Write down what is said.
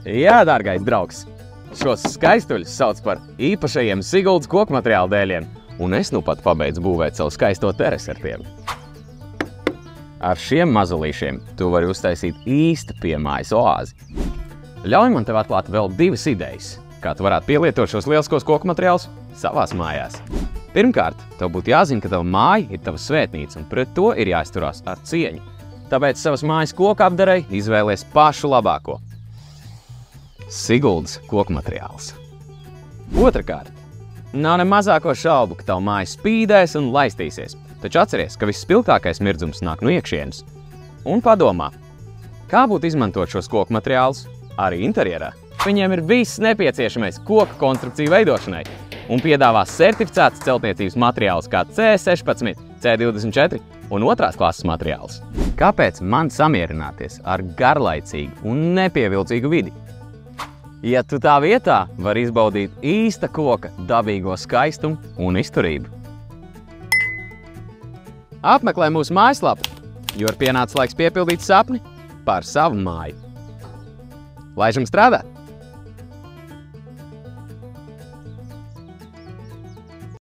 Jā, dārgais draugs, šos skaistuļus sauc par īpašajiem Siguldas kokmateriāla dēļiem, un es nu pat pabeidzu būvēt savu skaisto terasi ar tiem. Ar šiem mazulīšiem tu vari uztaisīt īstu piemājas oāzi. Ļauj man tev atklāt vēl 2 idejas, kā tu varētu pielietot šos lieliskos kokmateriālus savās mājās. Pirmkārt, tev būtu jāzina, ka tava māja ir tava svētnīca, un pret to ir jāizturās ar cieņu. Tāpēc savas mājas koku apdarei izvēlies pašu labāko. Siguldas kokmateriāls. Otrakārt, nav ne mazāko šaubu, ka tava māja spīdēs un laistīsies. Taču atceries, ka visspilgtākais mirdzums nāk no iekšienes. Un padomā, kā būtu izmantot šos kokmateriālus arī interjerā? Viņiem ir viss nepieciešamais koku konstrukciju veidošanai un piedāvā certificētas celtniecības materiālus kā C16, C24 un otrās klases materiālus. Kāpēc man samierināties ar garlaicīgu un nepievilcīgu vidi? Ja tu tā vietā vari izbaudīt īsta koka dabīgo skaistumu un izturību. Apmeklē mūsu mājaslapu, jo ir pienācis laiks piepildīt sapni par savu māju. Laižam strādāt!